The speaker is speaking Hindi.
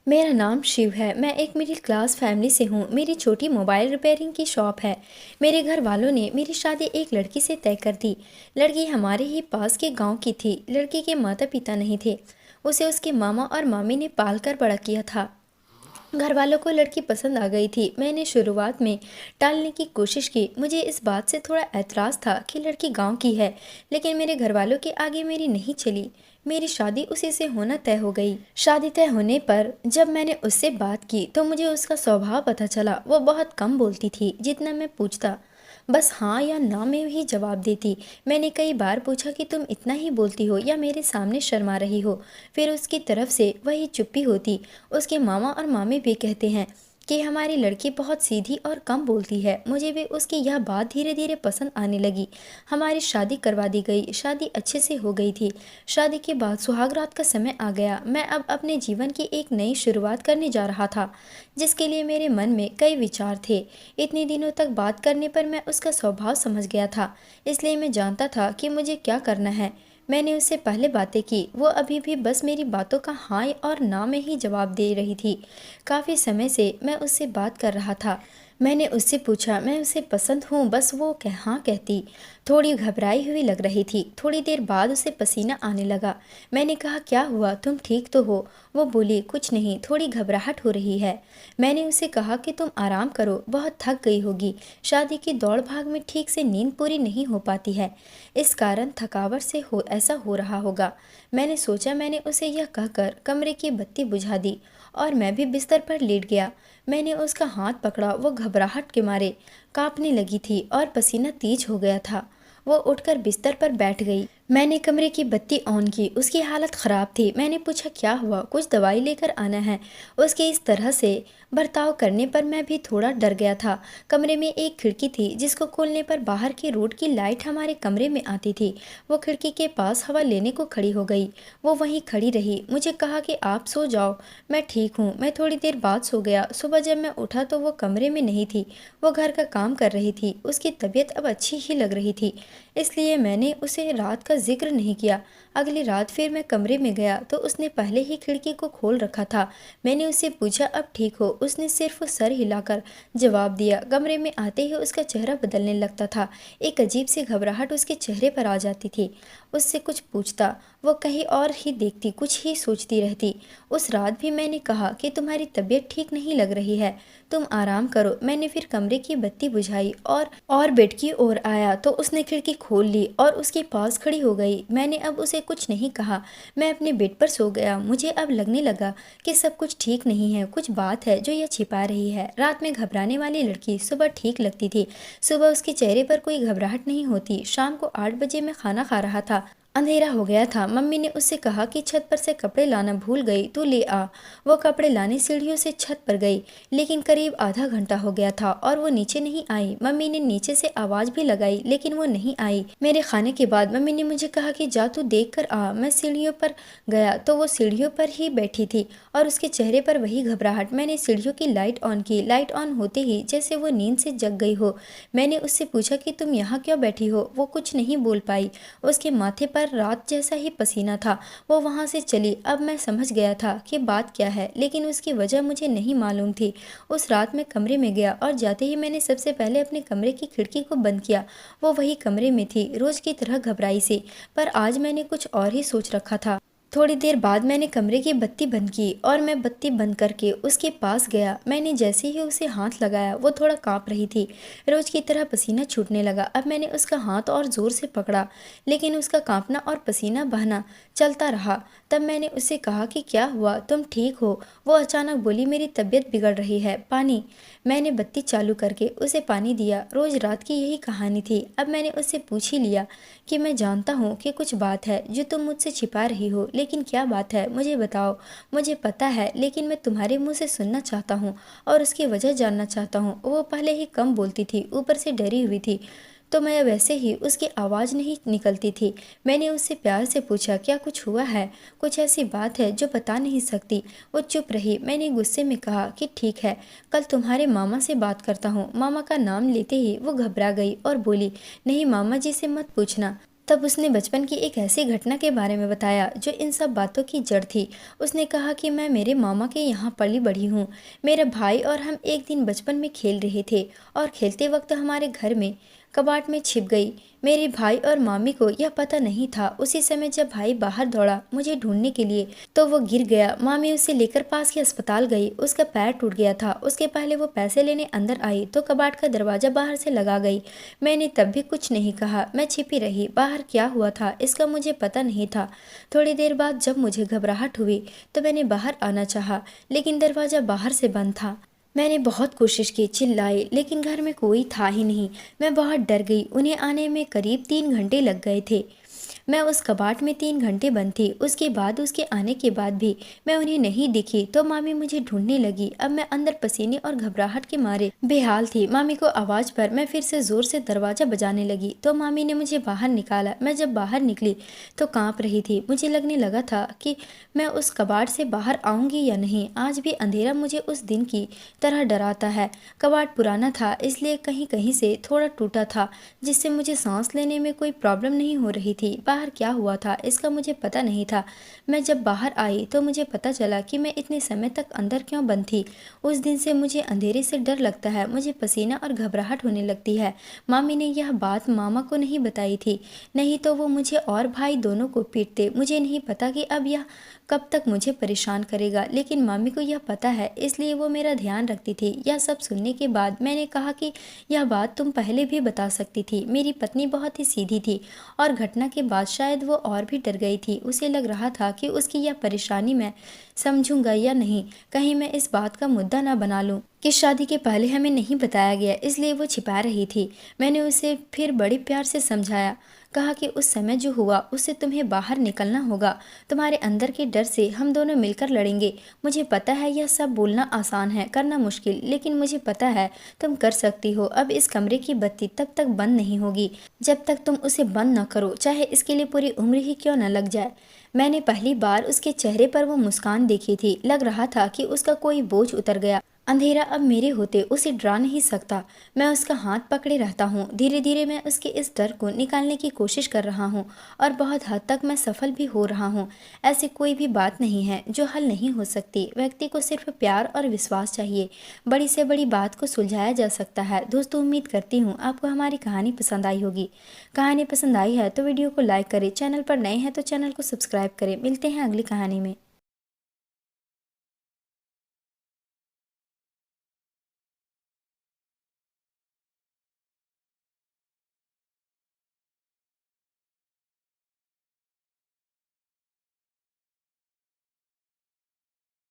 मेरा नाम शिव है। मैं एक मिडिल क्लास फैमिली से हूँ। मेरी छोटी मोबाइल रिपेयरिंग की शॉप है। मेरे घर वालों ने मेरी शादी एक लड़की से तय कर दी। लड़की हमारे ही पास के गांव की थी। लड़की के माता पिता नहीं थे। उसे उसके मामा और मामी ने पाल कर बड़ा किया था। घर वालों को लड़की पसंद आ गई थी। मैंने शुरुआत में टालने की कोशिश की। मुझे इस बात से थोड़ा ऐतराज़ था कि लड़की गांव की है, लेकिन मेरे घर वालों के आगे मेरी नहीं चली। मेरी शादी उसी से होना तय हो गई। शादी तय होने पर जब मैंने उससे बात की तो मुझे उसका स्वभाव पता चला। वो बहुत कम बोलती थी। जितना मैं पूछता बस हाँ या ना में ही जवाब देती। मैंने कई बार पूछा कि तुम इतना ही बोलती हो या मेरे सामने शर्मा रही हो। फिर उसकी तरफ से वही चुप्पी होती। उसके मामा और मामी भी कहते हैं कि हमारी लड़की बहुत सीधी और कम बोलती है। मुझे भी उसकी यह बात धीरे धीरे पसंद आने लगी। हमारी शादी करवा दी गई। शादी अच्छे से हो गई थी। शादी के बाद सुहागरात का समय आ गया। मैं अब अपने जीवन की एक नई शुरुआत करने जा रहा था, जिसके लिए मेरे मन में कई विचार थे। इतने दिनों तक बात करने पर मैं उसका स्वभाव समझ गया था, इसलिए मैं जानता था कि मुझे क्या करना है। मैंने उससे पहले बातें की। वो अभी भी बस मेरी बातों का हाँ और ना में ही जवाब दे रही थी। काफ़ी समय से मैं उससे बात कर रहा था। मैंने उससे पूछा मैं उसे पसंद हूँ, बस वो हाँ कहती। थोड़ी घबराई हुई लग रही थी। थोड़ी देर बाद उसे पसीना आने लगा। मैंने कहा क्या हुआ, तुम ठीक तो हो? वो बोली कुछ नहीं, थोड़ी घबराहट हो रही है। मैंने उसे कहा कि तुम आराम करो, बहुत थक गई होगी। शादी की दौड़ भाग में ठीक से नींद पूरी नहीं हो पाती है, इस कारण थकावट से ऐसा हो रहा होगा। मैंने सोचा। मैंने उसे यह कहकर कमरे की बत्ती बुझा दी और मैं भी बिस्तर पर लेट गया। मैंने उसका हाथ पकड़ा। वो घबराहट के मारे कांपने लगी थी और पसीना तेज हो गया था। वो उठकर बिस्तर पर बैठ गई। मैंने कमरे की बत्ती ऑन की। उसकी हालत ख़राब थी। मैंने पूछा क्या हुआ, कुछ दवाई लेकर आना है? उसके इस तरह से बर्ताव करने पर मैं भी थोड़ा डर गया था। कमरे में एक खिड़की थी जिसको खोलने पर बाहर की रोड की लाइट हमारे कमरे में आती थी। वो खिड़की के पास हवा लेने को खड़ी हो गई। वो वहीं खड़ी रही। मुझे कहा कि आप सो जाओ, मैं ठीक हूँ। मैं थोड़ी देर बाद सो गया। सुबह जब मैं उठा तो वो कमरे में नहीं थी। वो घर का काम कर रही थी। उसकी तबीयत अब अच्छी ही लग रही थी, इसलिए मैंने उसे रात का जिक्र नहीं किया। अगली रात फिर मैं कमरे में गया तो उसने पहले ही खिड़की को खोल रखा था। मैंने उससे पूछा अब ठीक हो? उसने सिर्फ सर हिलाकर जवाब दिया। कमरे में आते ही उसका चेहरा बदलने लगता था। एक अजीब सी घबराहट उसके चेहरे पर आ जाती थी। उससे कुछ पूछता, वो कहीं और ही देखती, कुछ ही सोचती रहती। उस रात भी मैंने कहा कि तुम्हारी तबीयत ठीक नहीं लग रही है, तुम आराम करो। मैंने फिर कमरे की बत्ती बुझाई और बेड की ओर आया तो उसने खिड़की खोल ली और उसके पास खड़ी हो गई। मैंने अब उसे कुछ नहीं कहा। मैं अपने बेड पर सो गया। मुझे अब लगने लगा कि सब कुछ ठीक नहीं है, कुछ बात है जो यह छिपा रही है। रात में घबराने वाली लड़की सुबह ठीक लगती थी। सुबह उसके चेहरे पर कोई घबराहट नहीं होती। शाम को 8 बजे मैं खाना खा रहा था। अंधेरा हो गया था। मम्मी ने उससे कहा कि छत पर से कपड़े लाना भूल गई, तू ले आ। वो कपड़े लाने सीढ़ियों से छत पर गई, लेकिन करीब आधा घंटा हो गया था और वो नीचे नहीं आई। मम्मी ने नीचे से आवाज़ भी लगाई, लेकिन वो नहीं आई। मेरे खाने के बाद मम्मी ने मुझे कहा कि जा तू देख कर आ। मैं सीढ़ियों पर गया तो वो सीढ़ियों पर ही बैठी थी और उसके चेहरे पर वही घबराहट। मैंने सीढ़ियों की लाइट ऑन की। लाइट ऑन होते ही जैसे वो नींद से जग गई हो। मैंने उससे पूछा कि तुम यहाँ क्यों बैठी हो? वो कुछ नहीं बोल पाई। उसके माथे पर रात जैसा ही पसीना था। वो वहाँ से चली। अब मैं समझ गया था कि बात क्या है, लेकिन उसकी वजह मुझे नहीं मालूम थी। उस रात मैं कमरे में गया और जाते ही मैंने सबसे पहले अपने कमरे की खिड़की को बंद किया। वो वही कमरे में थी, रोज की तरह घबराई सी। पर आज मैंने कुछ और ही सोच रखा था। थोड़ी देर बाद मैंने कमरे की बत्ती बंद की और मैं बत्ती बंद करके उसके पास गया। मैंने जैसे ही उसे हाथ लगाया वो थोड़ा कांप रही थी। रोज की तरह पसीना छूटने लगा। अब मैंने उसका हाथ और ज़ोर से पकड़ा, लेकिन उसका कांपना और पसीना बहना चलता रहा। तब मैंने उससे कहा कि क्या हुआ, तुम ठीक हो? वो अचानक बोली मेरी तबीयत बिगड़ रही है, पानी। मैंने बत्ती चालू करके उसे पानी दिया। रोज रात की यही कहानी थी। अब मैंने उससे पूछ ही लिया कि मैं जानता हूँ कि कुछ बात है जो तुम मुझसे छिपा रही हो, लेकिन क्या बात है मुझे बताओ। मुझे पता है, लेकिन मैं तुम्हारे मुंह से सुनना चाहता हूँ और उसकी वजह जानना चाहता हूँ। वो पहले ही कम बोलती थी, ऊपर से डरी हुई थी, तो मैं वैसे ही उसकी आवाज़ नहीं निकलती थी। मैंने उससे प्यार से पूछा क्या कुछ हुआ है, कुछ ऐसी बात है जो बता नहीं सकती? वो चुप रही। मैंने गुस्से में कहा कि ठीक है, कल तुम्हारे मामा से बात करता हूँ। मामा का नाम लेते ही वो घबरा गई और बोली नहीं, मामा जी से मत पूछना। तब उसने बचपन की एक ऐसी घटना के बारे में बताया जो इन सब बातों की जड़ थी। उसने कहा कि मैं मेरे मामा के यहाँ पली बढ़ी हूँ। मेरा भाई और हम एक दिन बचपन में खेल रहे थे और खेलते वक्त हमारे घर में कबाड़ में छिप गई। मेरे भाई और मामी को यह पता नहीं था। उसी समय जब भाई बाहर दौड़ा मुझे ढूंढने के लिए तो वो गिर गया। मामी उसे लेकर पास के अस्पताल गई। उसका पैर टूट गया था। उसके पहले वो पैसे लेने अंदर आई तो कबाड़ का दरवाजा बाहर से लगा गई। मैंने तब भी कुछ नहीं कहा, मैं छिपी रही। बाहर क्या हुआ था इसका मुझे पता नहीं था। थोड़ी देर बाद जब मुझे घबराहट हुई तो मैंने बाहर आना चाहा, लेकिन दरवाजा बाहर से बंद था। मैंने बहुत कोशिश की, चिल्लाई, लेकिन घर में कोई था ही नहीं। मैं बहुत डर गई। उन्हें आने में करीब 3 घंटे लग गए थे। मैं उस कबाट में 3 घंटे बंद थी। उसके बाद उसके आने के बाद भी मैं उन्हें नहीं दिखी तो मामी मुझे ढूंढने लगी। अब मैं अंदर पसीने और घबराहट के मारे बेहाल थी। मामी को आवाज पर मैं फिर से जोर से दरवाजा बजाने लगी तो मामी ने मुझे बाहर निकाला। मैं जब बाहर निकली तो कांप रही थी। मुझे लगने लगा था कि मैं उस कबाट से बाहर आऊंगी या नहीं। आज भी अंधेरा मुझे उस दिन की तरह डराता है। कबाट पुराना था इसलिए कहीं कहीं से थोड़ा टूटा था, जिससे मुझे सांस लेने में कोई प्रॉब्लम नहीं हो रही थी। बाहर क्या हुआ था इसका मुझे पता नहीं था। मैं जब बाहर आई तो मुझे पता चला कि मैं इतने समय तक अंदर क्यों बंद थी। उस दिन से मुझे अंधेरे से डर लगता है। मुझे पसीना और घबराहट होने लगती है। मामी ने यह बात मामा को नहीं बताई थी, नहीं तो वो मुझे और भाई दोनों को पीटते। मुझे नहीं पता कि अब यह कब तक मुझे परेशान करेगा, लेकिन मामी को यह पता है इसलिए वो मेरा ध्यान रखती थी। यह सब सुनने के बाद मैंने कहा कि यह बात तुम पहले भी बता सकती थी। मेरी पत्नी बहुत ही सीधी थी और घटना के बाद शायद वो और भी डर गई थी। उसे लग रहा था कि उसकी यह परेशानी मैं समझूंगा या नहीं, कहीं मैं इस बात का मुद्दा ना बना लूं कि शादी के पहले हमें नहीं बताया गया, इसलिए वो छिपा रही थी। मैंने उसे फिर बड़े प्यार से समझाया, कहा कि उस समय जो हुआ उससे तुम्हें बाहर निकलना होगा। तुम्हारे अंदर के डर से हम दोनों मिलकर लड़ेंगे। मुझे पता है यह सब बोलना आसान है, करना मुश्किल, लेकिन मुझे पता है तुम कर सकती हो। अब इस कमरे की बत्ती तब तक बंद नहीं होगी जब तक तुम उसे बंद न करो, चाहे इसके लिए पूरी उम्र ही क्यों न लग जाए। मैंने पहली बार उसके चेहरे पर वो मुस्कान देखी थी। लग रहा था कि उसका कोई बोझ उतर गया। अंधेरा अब मेरे होते उसे डरा नहीं सकता। मैं उसका हाथ पकड़े रहता हूँ। धीरे धीरे मैं उसके इस डर को निकालने की कोशिश कर रहा हूँ और बहुत हद तक मैं सफल भी हो रहा हूँ। ऐसी कोई भी बात नहीं है जो हल नहीं हो सकती। व्यक्ति को सिर्फ प्यार और विश्वास चाहिए। बड़ी से बड़ी बात को सुलझाया जा सकता है। दोस्तों, उम्मीद करती हूँ आपको हमारी कहानी पसंद आई होगी। कहानी पसंद आई है तो वीडियो को लाइक करें, चैनल पर नए हैं तो चैनल को सब्सक्राइब करें। मिलते हैं अगली कहानी में।